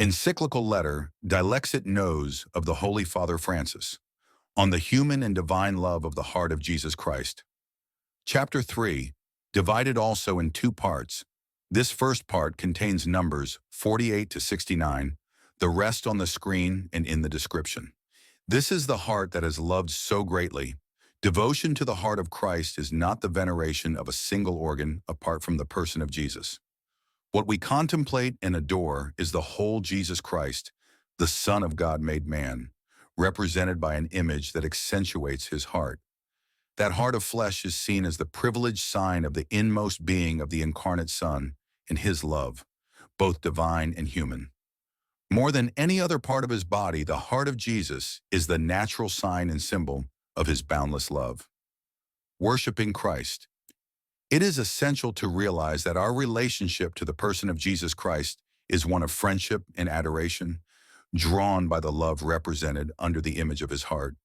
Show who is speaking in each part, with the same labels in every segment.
Speaker 1: Encyclical letter Dilexit Nos of the Holy Father Francis on the human and divine love of the heart of Jesus Christ. Chapter 3, divided also in two parts. This first part contains numbers 48 to 69, the rest on the screen and in the description. This is the heart that has loved so greatly. Devotion to the heart of Christ is not the veneration of a single organ apart from the person of Jesus. What we contemplate and adore is the whole Jesus Christ, the Son of God made man, represented by an image that accentuates his heart. That heart of flesh is seen as the privileged sign of the inmost being of the incarnate Son and his love, both divine and human. More than any other part of his body, the heart of Jesus is the natural sign and symbol of his boundless love. Worshiping Christ. It is essential to realize that our relationship to the person of Jesus Christ is one of friendship and adoration, drawn by the love represented under the image of his heart.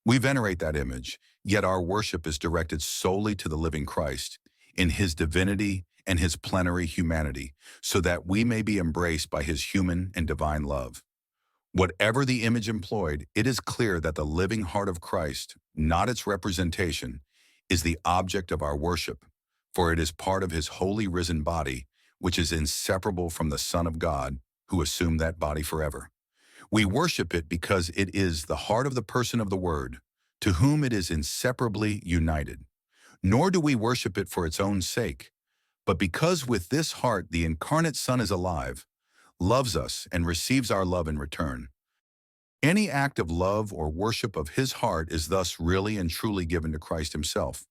Speaker 1: We venerate that image, yet our worship is directed solely to the living Christ, in his divinity and his plenary humanity, so that we may be embraced by his human and divine love. Whatever the image employed, it is clear that the living heart of Christ, not its representation, is the object of our worship, for it is part of his holy risen body, which is inseparable from the Son of God, who assumed that body forever. We worship it because it is the heart of the person of the Word, to whom it is inseparably united. Nor do we worship it for its own sake, but because with this heart the incarnate Son is alive, loves us, and receives our love in return. Any act of love or worship of his heart is thus really and truly given to Christ himself,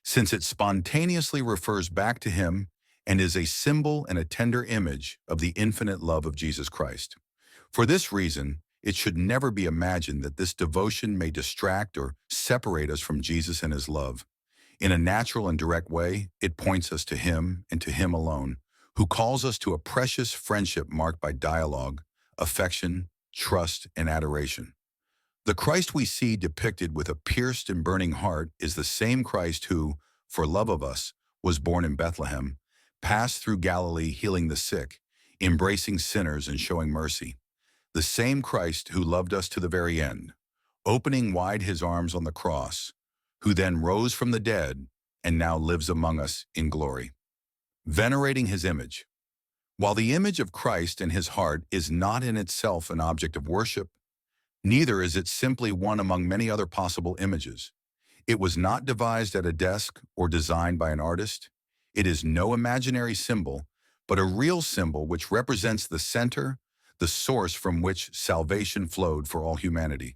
Speaker 1: since it spontaneously refers back to him and is a symbol and a tender image of the infinite love of Jesus Christ. For this reason, it should never be imagined that this devotion may distract or separate us from Jesus and his love. In a natural and direct way, it points us to him and to him alone, who calls us to a precious friendship marked by dialogue, affection, trust, and adoration. The Christ we see depicted with a pierced and burning heart is the same Christ who, for love of us, was born in Bethlehem, passed through Galilee healing the sick, embracing sinners and showing mercy. The same Christ who loved us to the very end, opening wide his arms on the cross, who then rose from the dead and now lives among us in glory. Venerating his image. While the image of Christ in his heart is not in itself an object of worship, neither is it simply one among many other possible images. It was not devised at a desk or designed by an artist. It is no imaginary symbol, but a real symbol which represents the center, the source from which salvation flowed for all humanity.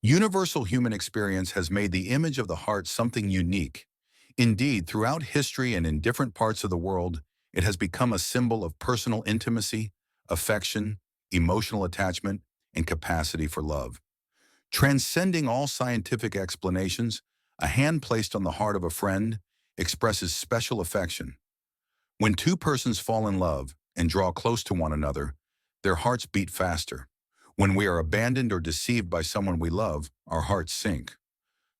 Speaker 1: Universal human experience has made the image of the heart something unique. Indeed, throughout history and in different parts of the world, it has become a symbol of personal intimacy, affection, emotional attachment, and capacity for love. Transcending all scientific explanations, a hand placed on the heart of a friend expresses special affection. When two persons fall in love and draw close to one another, their hearts beat faster. When we are abandoned or deceived by someone we love, our hearts sink.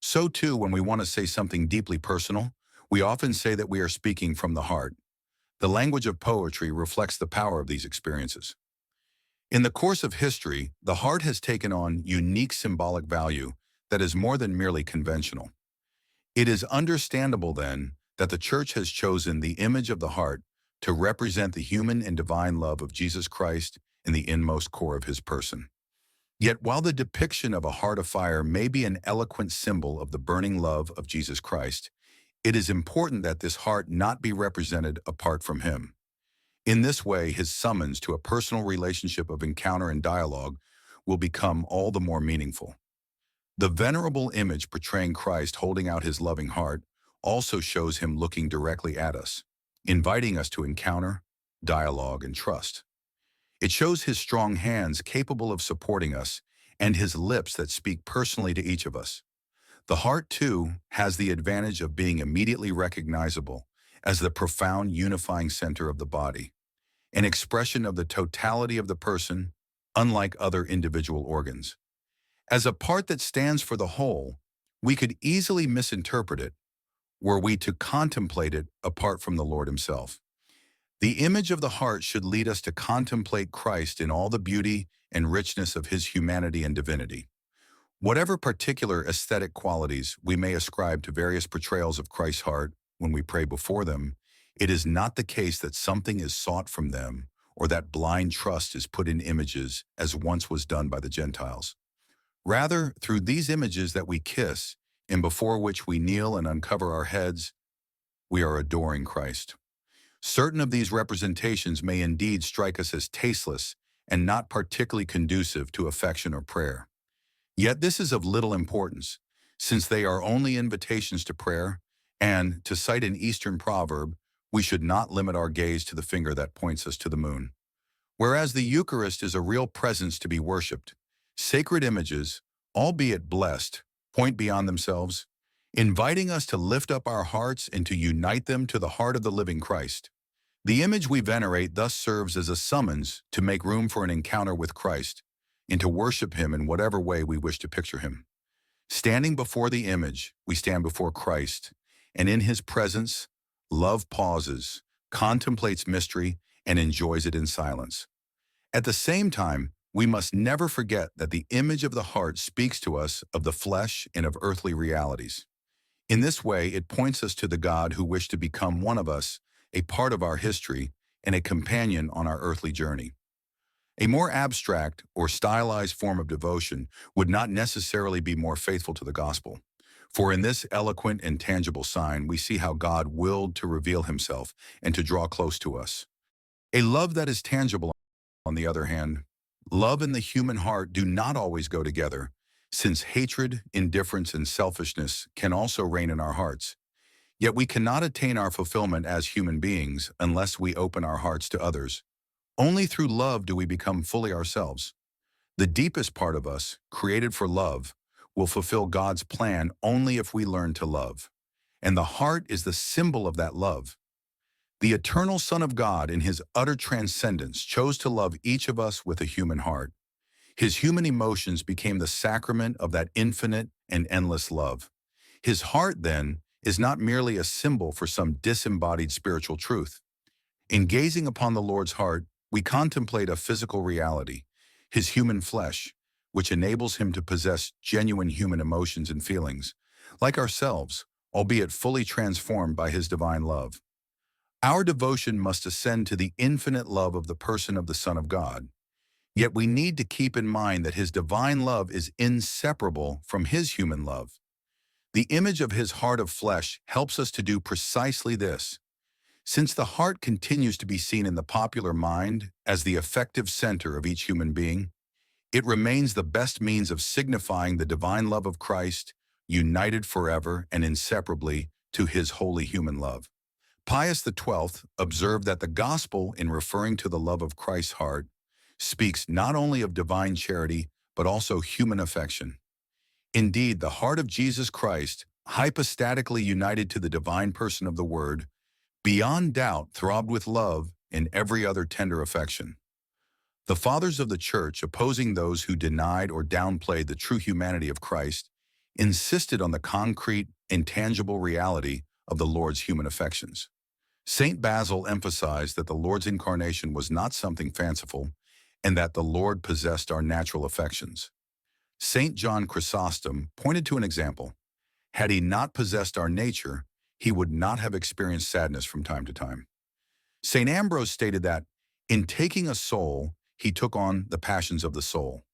Speaker 1: So too, when we want to say something deeply personal, we often say that we are speaking from the heart. The language of poetry reflects the power of these experiences. In the course of history, the heart has taken on unique symbolic value that is more than merely conventional. It is understandable, then, that the Church has chosen the image of the heart to represent the human and divine love of Jesus Christ in the inmost core of his person. Yet while the depiction of a heart of fire may be an eloquent symbol of the burning love of Jesus Christ, it is important that this heart not be represented apart from him. In this way, his summons to a personal relationship of encounter and dialogue will become all the more meaningful. The venerable image portraying Christ holding out his loving heart also shows him looking directly at us, inviting us to encounter, dialogue, and trust. It shows his strong hands capable of supporting us and his lips that speak personally to each of us. The heart, too, has the advantage of being immediately recognizable as the profound unifying center of the body, an expression of the totality of the person, unlike other individual organs. As a part that stands for the whole, we could easily misinterpret it were we to contemplate it apart from the Lord himself. The image of the heart should lead us to contemplate Christ in all the beauty and richness of his humanity and divinity. Whatever particular aesthetic qualities we may ascribe to various portrayals of Christ's heart when we pray before them, it is not the case that something is sought from them or that blind trust is put in images as once was done by the Gentiles. Rather, through these images that we kiss and before which we kneel and uncover our heads, we are adoring Christ. Certain of these representations may indeed strike us as tasteless and not particularly conducive to affection or prayer. Yet this is of little importance, since they are only invitations to prayer, and, to cite an Eastern proverb, we should not limit our gaze to the finger that points us to the moon. Whereas the Eucharist is a real presence to be worshipped, sacred images, albeit blessed, point beyond themselves, inviting us to lift up our hearts and to unite them to the heart of the living Christ. The image we venerate thus serves as a summons to make room for an encounter with Christ and to worship him in whatever way we wish to picture him. Standing before the image, we stand before Christ, and in his presence, love pauses, contemplates mystery, and enjoys it in silence. At the same time, we must never forget that the image of the heart speaks to us of the flesh and of earthly realities. In this way, it points us to the God who wished to become one of us, a part of our history, and a companion on our earthly journey. A more abstract or stylized form of devotion would not necessarily be more faithful to the gospel. For in this eloquent and tangible sign, we see how God willed to reveal himself and to draw close to us. A love that is tangible, on the other hand, love and the human heart do not always go together, since hatred, indifference, and selfishness can also reign in our hearts. Yet we cannot attain our fulfillment as human beings unless we open our hearts to others. Only through love do we become fully ourselves. The deepest part of us, created for love, will fulfill God's plan only if we learn to love. And the heart is the symbol of that love. The eternal Son of God, in his utter transcendence, chose to love each of us with a human heart. His human emotions became the sacrament of that infinite and endless love. His heart, then, is not merely a symbol for some disembodied spiritual truth. In gazing upon the Lord's heart, we contemplate a physical reality, his human flesh, which enables him to possess genuine human emotions and feelings, like ourselves, albeit fully transformed by his divine love. Our devotion must ascend to the infinite love of the person of the Son of God. Yet we need to keep in mind that his divine love is inseparable from his human love. The image of his heart of flesh helps us to do precisely this. Since the heart continues to be seen in the popular mind as the effective center of each human being, it remains the best means of signifying the divine love of Christ, united forever and inseparably to his holy human love. Pius XII observed that the gospel, in referring to the love of Christ's heart, speaks not only of divine charity, but also human affection. Indeed, the heart of Jesus Christ, hypostatically united to the divine person of the Word, beyond doubt throbbed with love and every other tender affection. The fathers of the Church, opposing those who denied or downplayed the true humanity of Christ, insisted on the concrete, intangible reality of the Lord's human affections. Saint Basil emphasized that the Lord's incarnation was not something fanciful, and that the Lord possessed our natural affections. Saint John Chrysostom pointed to an example. Had he not possessed our nature, he would not have experienced sadness from time to time. St. Ambrose stated that, in taking a soul, he took on the passions of the soul.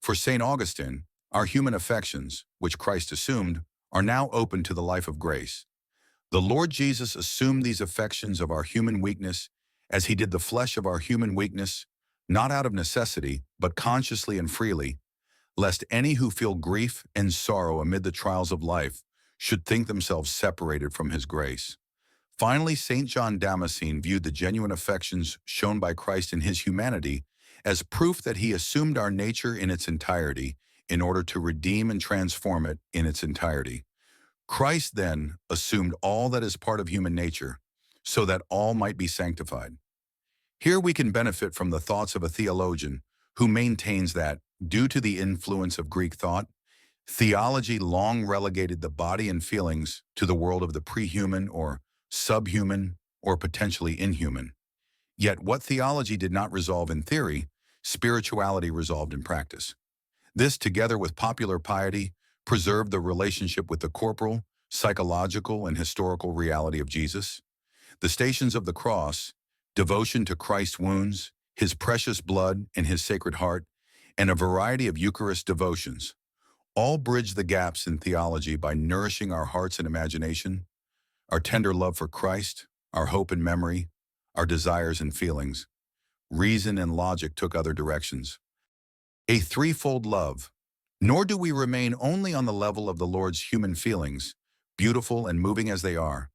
Speaker 1: For St. Augustine, our human affections, which Christ assumed, are now open to the life of grace. The Lord Jesus assumed these affections of our human weakness as he did the flesh of our human weakness, not out of necessity, but consciously and freely, lest any who feel grief and sorrow amid the trials of life should think themselves separated from his grace. Finally, St. John Damascene viewed the genuine affections shown by Christ in his humanity as proof that he assumed our nature in its entirety in order to redeem and transform it in its entirety. Christ then assumed all that is part of human nature, so that all might be sanctified. Here we can benefit from the thoughts of a theologian who maintains that, due to the influence of Greek thought, theology long relegated the body and feelings to the world of the prehuman or subhuman or potentially inhuman. Yet what theology did not resolve in theory, spirituality resolved in practice. This, together with popular piety, preserved the relationship with the corporal, psychological, and historical reality of Jesus. The Stations of the Cross, devotion to Christ's wounds, his precious blood and his sacred heart, and a variety of Eucharist devotions, all bridge the gaps in theology by nourishing our hearts and imagination, our tender love for Christ, our hope and memory, our desires and feelings. Reason and logic took other directions. A threefold love. Nor do we remain only on the level of the Lord's human feelings, beautiful and moving as they are.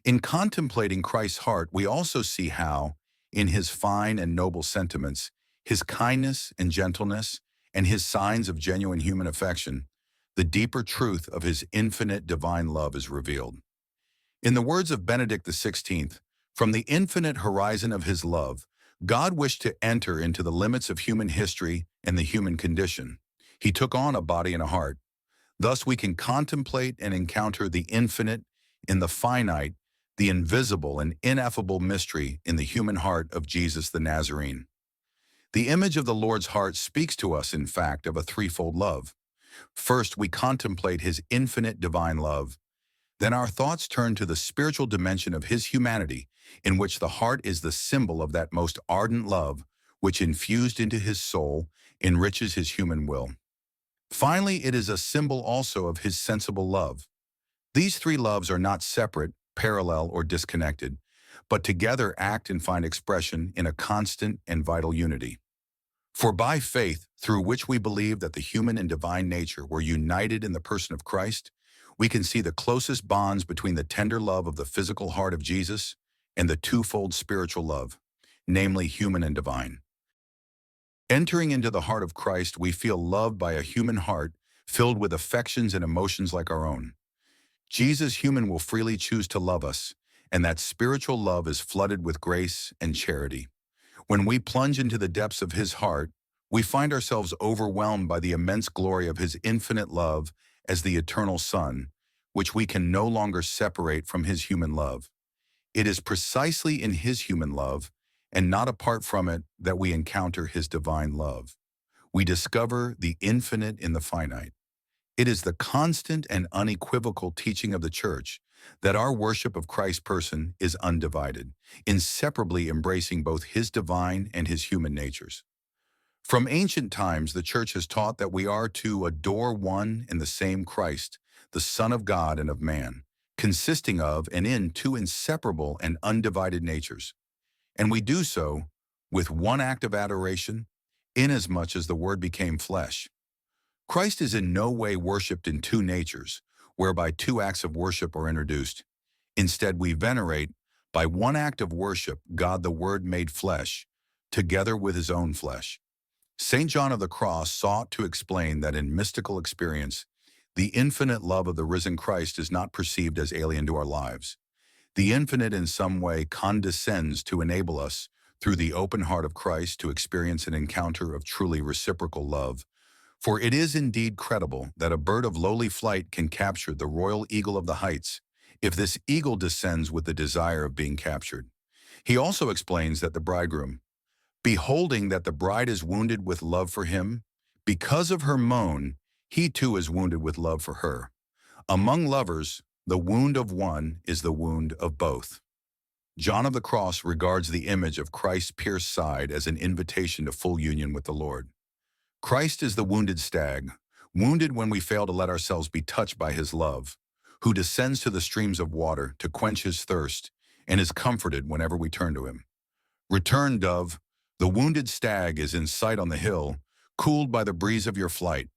Speaker 1: In contemplating Christ's heart, we also see how, in his fine and noble sentiments, his kindness and gentleness, and his signs of genuine human affection, the deeper truth of his infinite divine love is revealed. In the words of Benedict XVI, from the infinite horizon of his love, God wished to enter into the limits of human history and the human condition. He took on a body and a heart. Thus we can contemplate and encounter the infinite in the finite, the invisible and ineffable mystery in the human heart of Jesus the Nazarene. The image of the Lord's heart speaks to us, in fact, of a threefold love. First, we contemplate his infinite divine love. Then our thoughts turn to the spiritual dimension of his humanity, in which the heart is the symbol of that most ardent love, which infused into his soul, enriches his human will. Finally, it is a symbol also of his sensible love. These three loves are not separate, parallel, or disconnected, but together act and find expression in a constant and vital unity. For by faith, through which we believe that the human and divine nature were united in the person of Christ, we can see the closest bonds between the tender love of the physical heart of Jesus and the twofold spiritual love, namely human and divine. Entering into the heart of Christ, we feel loved by a human heart filled with affections and emotions like our own. Jesus, human, will freely choose to love us, and that spiritual love is flooded with grace and charity. When we plunge into the depths of his heart, we find ourselves overwhelmed by the immense glory of his infinite love as the eternal Son, which we can no longer separate from his human love. It is precisely in his human love, and not apart from it, that we encounter his divine love. We discover the infinite in the finite. It is the constant and unequivocal teaching of the Church that our worship of Christ's person is undivided, inseparably embracing both his divine and his human natures. From ancient times, the Church has taught that we are to adore one and the same Christ, the Son of God and of man, consisting of and in two inseparable and undivided natures. And we do so with one act of adoration, inasmuch as the Word became flesh. Christ is in no way worshipped in two natures, whereby two acts of worship are introduced. Instead, we venerate, by one act of worship, God the Word made flesh, together with his own flesh. St. John of the Cross sought to explain that in mystical experience, the infinite love of the risen Christ is not perceived as alien to our lives. The infinite in some way condescends to enable us, through the open heart of Christ, to experience an encounter of truly reciprocal love. For it is indeed credible that a bird of lowly flight can capture the royal eagle of the heights, if this eagle descends with the desire of being captured. He also explains that the bridegroom, beholding that the bride is wounded with love for him, because of her moan, he too is wounded with love for her. Among lovers, the wound of one is the wound of both. John of the Cross regards the image of Christ's pierced side as an invitation to full union with the Lord. Christ is the wounded stag, wounded when we fail to let ourselves be touched by his love, who descends to the streams of water to quench his thirst, and is comforted whenever we turn to him. Return, dove, the wounded stag is in sight on the hill, cooled by the breeze of your flight.